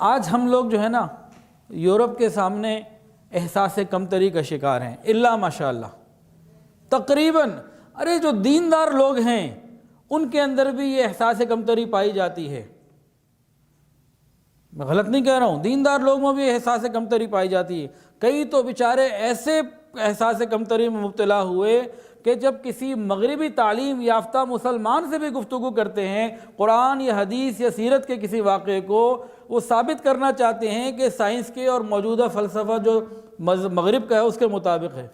آج ہم لوگ جو ہے نا یورپ کے سامنے احساس کمتری کا شکار ہیں، الا ماشاء اللہ تقریباً۔ ارے جو دیندار لوگ ہیں ان کے اندر بھی یہ احساس کمتری پائی جاتی ہے، میں غلط نہیں کہہ رہا ہوں، دیندار لوگوں میں بھی احساس کمتری پائی جاتی ہے۔ کئی تو بیچارے ایسے احساس کمتری میں مبتلا ہوئے کہ جب کسی مغربی تعلیم یافتہ مسلمان سے بھی گفتگو کرتے ہیں قرآن یا حدیث یا سیرت کے کسی واقعے کو، وہ ثابت کرنا چاہتے ہیں کہ سائنس کے اور موجودہ فلسفہ جو مغرب کا ہے اس کے مطابق ہے،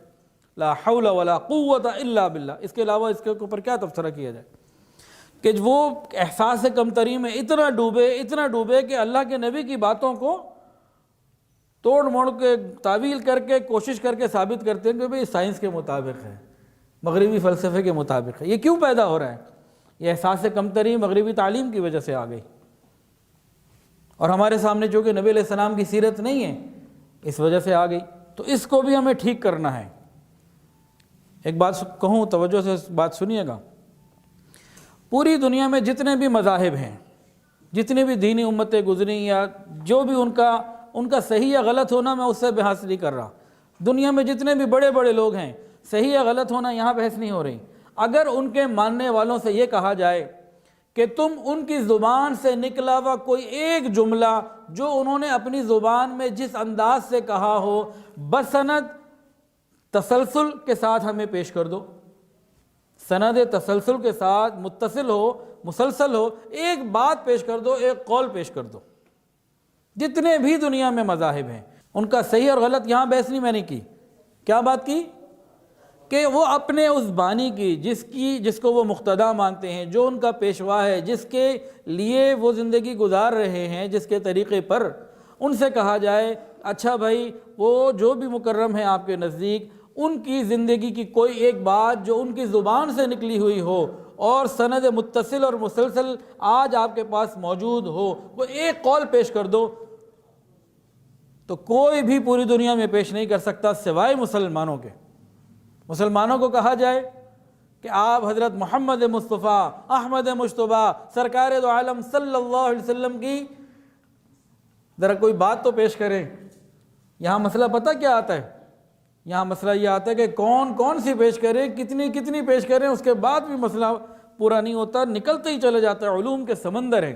لا حول ولا قوت الا باللہ، اس کے علاوہ اس کے اوپر کیا تبصرہ کیا جائے، کہ وہ احساس کمتری میں اتنا ڈوبے کہ اللہ کے نبی کی باتوں کو توڑ موڑ کے تعویل کر کے کوشش کر کے ثابت کرتے ہیں کہ بھئی سائنس کے مطابق ہے، مغربی فلسفے کے مطابق ہے۔ یہ کیوں پیدا ہو رہا ہے؟ یہ احساس کمتری مغربی تعلیم کی وجہ سے آ گئی، اور ہمارے سامنے چونکہ نبی علیہ السلام کی سیرت نہیں ہے اس وجہ سے آ گئی، تو اس کو بھی ہمیں ٹھیک کرنا ہے۔ ایک بات کہوں، توجہ سے بات سنیے گا، پوری دنیا میں جتنے بھی مذاہب ہیں، جتنی بھی دینی امتیں گزری یا جو بھی ان کا صحیح یا غلط ہونا، میں اس سے بحث نہیں کر رہا، دنیا میں جتنے بھی بڑے بڑے لوگ ہیں صحیح یا غلط ہونا یہاں بحث نہیں ہو رہی، اگر ان کے ماننے والوں سے یہ کہا جائے کہ تم ان کی زبان سے نکلا ہوا کوئی ایک جملہ جو انہوں نے اپنی زبان میں جس انداز سے کہا ہو بسند تسلسل کے ساتھ ہمیں پیش کر دو، سند تسلسل کے ساتھ متصل ہو، مسلسل ہو، ایک بات پیش کر دو، ایک قول پیش کر دو۔ جتنے بھی دنیا میں مذاہب ہیں ان کا صحیح اور غلط یہاں بحث نہیں میں نے کی، کیا بات کی کہ وہ اپنے اس بانی کی جس کو وہ مقتدا مانتے ہیں، جو ان کا پیشوا ہے، جس کے لیے وہ زندگی گزار رہے ہیں، جس کے طریقے پر، ان سے کہا جائے اچھا بھائی وہ جو بھی مکرم ہیں آپ کے نزدیک، ان کی زندگی کی کوئی ایک بات جو ان کی زبان سے نکلی ہوئی ہو اور سند متصل اور مسلسل آج آپ کے پاس موجود ہو، وہ ایک قول پیش کر دو، تو کوئی بھی پوری دنیا میں پیش نہیں کر سکتا سوائے مسلمانوں کے۔ مسلمانوں کو کہا جائے کہ آپ حضرت محمد مصطفیٰ احمد مجتبیٰ سرکار دو عالم صلی اللہ علیہ وسلم کی ذرا کوئی بات تو پیش کریں، یہاں مسئلہ پتہ کیا آتا ہے؟ یہاں مسئلہ یہ آتا ہے کہ کون سی پیش کریں، کتنی پیش کریں، اس کے بعد بھی مسئلہ پورا نہیں ہوتا، نکلتے ہی چلے جاتا ہے، علوم کے سمندر ہیں۔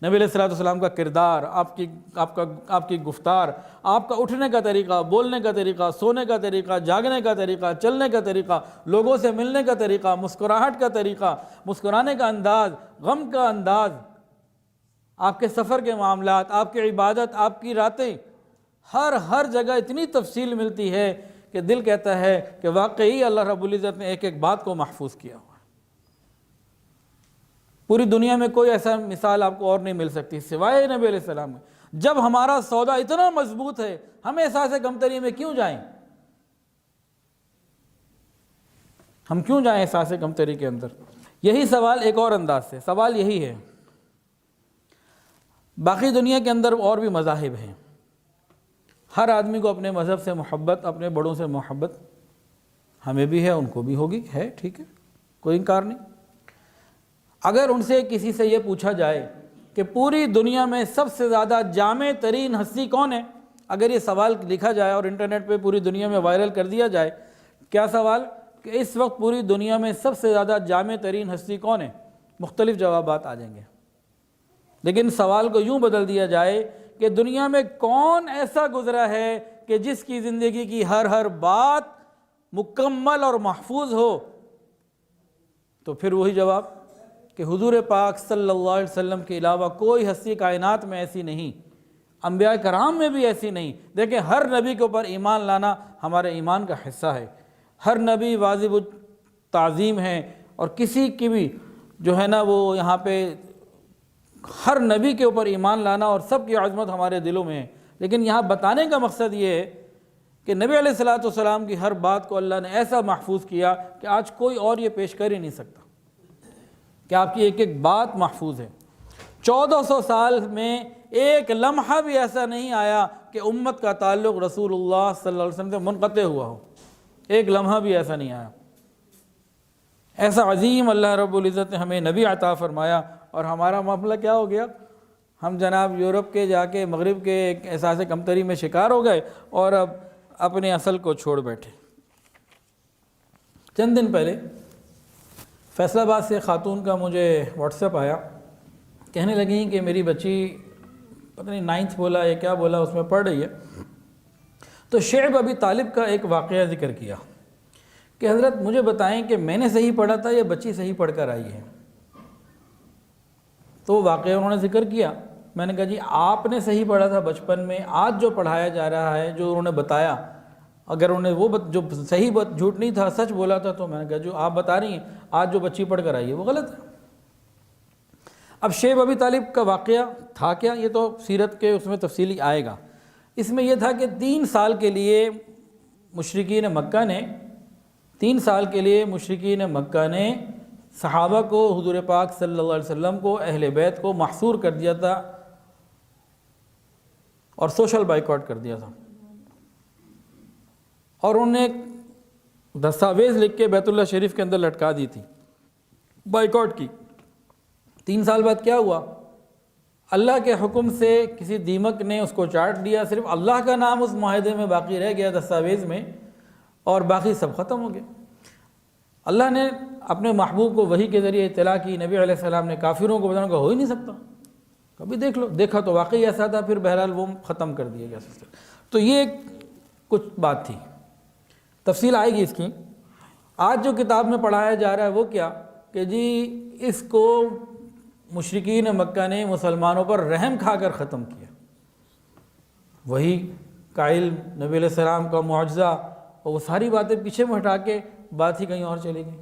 نبی علیہ السلام کا کردار، آپ کی گفتار، آپ کا اٹھنے کا طریقہ، بولنے کا طریقہ، سونے کا طریقہ، جاگنے کا طریقہ، چلنے کا طریقہ، لوگوں سے ملنے کا طریقہ، مسکراہٹ کا طریقہ، مسکرانے کا انداز، غم کا انداز، آپ کے سفر کے معاملات، آپ کی عبادت، آپ کی راتیں، ہر جگہ اتنی تفصیل ملتی ہے کہ دل کہتا ہے کہ واقعی اللہ رب العزت نے ایک ایک بات کو محفوظ کیا ہوا ہے۔ پوری دنیا میں کوئی ایسا مثال آپ کو اور نہیں مل سکتی سوائے نبی علیہ السلام میں۔ جب ہمارا سودا اتنا مضبوط ہے، ہم احساس کمتری میں کیوں جائیں؟ ہم کیوں جائیں احساس کمتری کے اندر؟ یہی سوال ایک اور انداز سے، سوال یہی ہے، باقی دنیا کے اندر اور بھی مذاہب ہیں، ہر آدمی کو اپنے مذہب سے محبت، اپنے بڑوں سے محبت، ہمیں بھی ہے، ان کو بھی ہوگی، ہے، ٹھیک ہے، کوئی انکار نہیں۔ اگر ان سے کسی سے یہ پوچھا جائے کہ پوری دنیا میں سب سے زیادہ جامع ترین ہستی کون ہے، اگر یہ سوال لکھا جائے اور انٹرنیٹ پہ پوری دنیا میں وائرل کر دیا جائے، کیا سوال کہ اس وقت پوری دنیا میں سب سے زیادہ جامع ترین ہستی کون ہے، مختلف جوابات آ جائیں گے۔ لیکن سوال کو یوں بدل دیا جائے کہ دنیا میں کون ایسا گزرا ہے کہ جس کی زندگی کی ہر بات مکمل اور محفوظ ہو، تو پھر وہی جواب کہ حضور پاک صلی اللہ علیہ وسلم کے علاوہ کوئی ہستی کائنات میں ایسی نہیں، انبیاء کرام میں بھی ایسی نہیں۔ دیکھیں ہر نبی کے اوپر ایمان لانا ہمارے ایمان کا حصہ ہے، ہر نبی واجب التعظیم ہے، اور کسی کی بھی جو ہے نا وہ یہاں پہ ہر نبی کے اوپر ایمان لانا اور سب کی عظمت ہمارے دلوں میں ہے۔ لیکن یہاں بتانے کا مقصد یہ ہے کہ نبی علیہ السلام کی ہر بات کو اللہ نے ایسا محفوظ کیا کہ آج کوئی اور یہ پیش کر ہی نہیں سکتا کہ آپ کی ایک ایک بات محفوظ ہے۔ 1400 سال میں ایک لمحہ بھی ایسا نہیں آیا کہ امت کا تعلق رسول اللہ صلی اللہ علیہ وسلم سے منقطع ہوا ہو، ایک لمحہ بھی ایسا نہیں آیا۔ ایسا عظیم اللہ رب العزت نے ہمیں نبی عطا فرمایا، اور ہمارا معاملہ کیا ہو گیا؟ ہم جناب یورپ کے جا کے مغرب کے ایک احساس کمتری میں شکار ہو گئے اور اب اپنے اصل کو چھوڑ بیٹھے۔ چند دن پہلے فیصل آباد سے خاتون کا مجھے واٹس ایپ آیا، کہنے لگیں کہ میری بچی پتہ نہیں 9th بولا یا کیا بولا اس میں پڑھ رہی ہے، تو شعیب ابی طالب کا ایک واقعہ ذکر کیا کہ حضرت مجھے بتائیں کہ میں نے صحیح پڑھا تھا یا بچی صحیح پڑھ کر آئی ہے؟ تو واقعہ انہوں نے ذکر کیا۔ میں نے کہا جی آپ نے صحیح پڑھا تھا بچپن میں، آج جو پڑھایا جا رہا ہے جو انہوں نے بتایا، اگر انہوں نے وہ جو صحیح جھوٹ نہیں تھا سچ بولا تھا، تو میں نے کہا جو آپ بتا رہی ہیں آج جو بچی پڑھ کر آئی ہے وہ غلط ہے۔ اب شعیب ابی طالب کا واقعہ تھا کیا، یہ تو سیرت کے اس میں تفصیلی آئے گا۔ اس میں یہ تھا کہ 3 سال کے لیے مشرکین مکہ نے صحابہ کو، حضور پاک صلی اللہ علیہ وسلم کو، اہل بیت کو محصور کر دیا تھا اور سوشل بائیکاٹ کر دیا تھا، اور انہوں نے دستاویز لکھ کے بیت اللہ شریف کے اندر لٹکا دی تھی بائیکاٹ کی۔ 3 سال بعد کیا ہوا؟ اللہ کے حکم سے کسی دیمک نے اس کو چاٹ دیا، صرف اللہ کا نام اس معاہدے میں باقی رہ گیا دستاویز میں، اور باقی سب ختم ہو گئے۔ اللہ نے اپنے محبوب کو وحی کے ذریعے اطلاع کی، نبی علیہ السلام نے کافروں کو بتانا کہ ہو ہی نہیں سکتا، کبھی دیکھ لو، دیکھا تو واقعی ایسا تھا، پھر بہرحال وہ ختم کر دیا گیا سلسلہ۔ تو یہ کچھ بات تھی، تفصیل آئے گی اس کی۔ آج جو کتاب میں پڑھایا جا رہا ہے وہ کیا کہ جی اس کو مشرکین مکہ نے مسلمانوں پر رحم کھا کر ختم کیا، وہی کا علم، نبی علیہ السلام کا معجزہ، اور وہ ساری باتیں پیچھے میں ہٹا کے بات ہی کہیں اور چلے گئی۔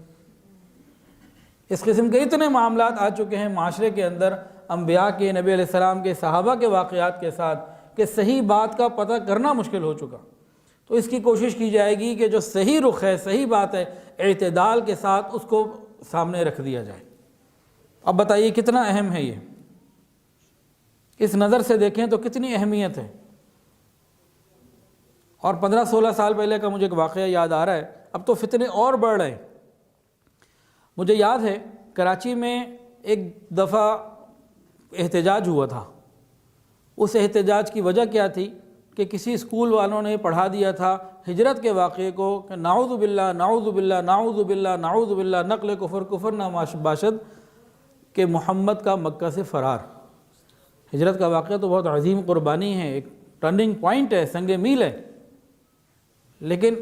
اس قسم کے اتنے معاملات آ چکے ہیں معاشرے کے اندر، انبیاء کے، نبی علیہ السلام کے، صحابہ کے واقعات کے ساتھ، کہ صحیح بات کا پتہ کرنا مشکل ہو چکا۔ تو اس کی کوشش کی جائے گی کہ جو صحیح رخ ہے، صحیح بات ہے، اعتدال کے ساتھ اس کو سامنے رکھ دیا جائے۔ اب بتائیے کتنا اہم ہے یہ، اس نظر سے دیکھیں تو کتنی اہمیت ہے۔ اور 15-16 سال پہلے کا مجھے ایک واقعہ یاد آ رہا ہے، اب تو فتنے اور بڑھ رہے ہیں۔ مجھے یاد ہے کراچی میں ایک دفعہ احتجاج ہوا تھا، اس احتجاج کی وجہ کیا تھی کہ کسی اسکول والوں نے پڑھا دیا تھا ہجرت کے واقعے کو کہ نعوذ باللہ نعوذ باللہ نعوذ باللہ نعوذ باللہ، نقل کفر کفر نہ باشد، کہ محمد کا مکہ سے فرار۔ ہجرت کا واقعہ تو بہت عظیم قربانی ہے، ایک ٹرننگ پوائنٹ ہے، سنگ میل ہے، لیکن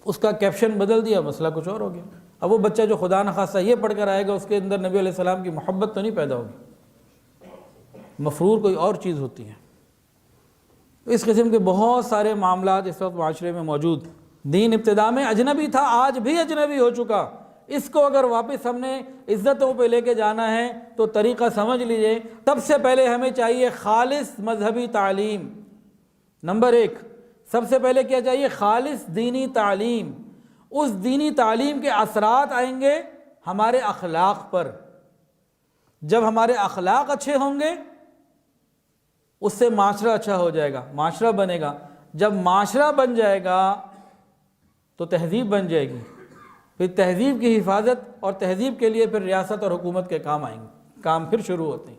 اس کا کیپشن بدل دیا، مسئلہ کچھ اور ہو گیا۔ اب وہ بچہ جو خدا نخواستہ یہ پڑھ کر آئے گا، اس کے اندر نبی علیہ السلام کی محبت تو نہیں پیدا ہوگی، مفرور کوئی اور چیز ہوتی ہے۔ اس قسم کے بہت سارے معاملات اس وقت معاشرے میں موجود۔ دین ابتدا میں اجنبی تھا، آج بھی اجنبی ہو چکا۔ اس کو اگر واپس ہم نے عزتوں پہ لے کے جانا ہے تو طریقہ سمجھ لیجئے، سب سے پہلے ہمیں چاہیے خالص مذہبی تعلیم۔ نمبر 1، سب سے پہلے کیا چاہیے؟ خالص دینی تعلیم۔ اس دینی تعلیم کے اثرات آئیں گے ہمارے اخلاق پر۔ جب ہمارے اخلاق اچھے ہوں گے اس سے معاشرہ اچھا ہو جائے گا، معاشرہ بنے گا۔ جب معاشرہ بن جائے گا تو تہذیب بن جائے گی، پھر تہذیب کی حفاظت اور تہذیب کے لیے پھر ریاست اور حکومت کے کام آئیں گے، کام پھر شروع ہوتے ہیں۔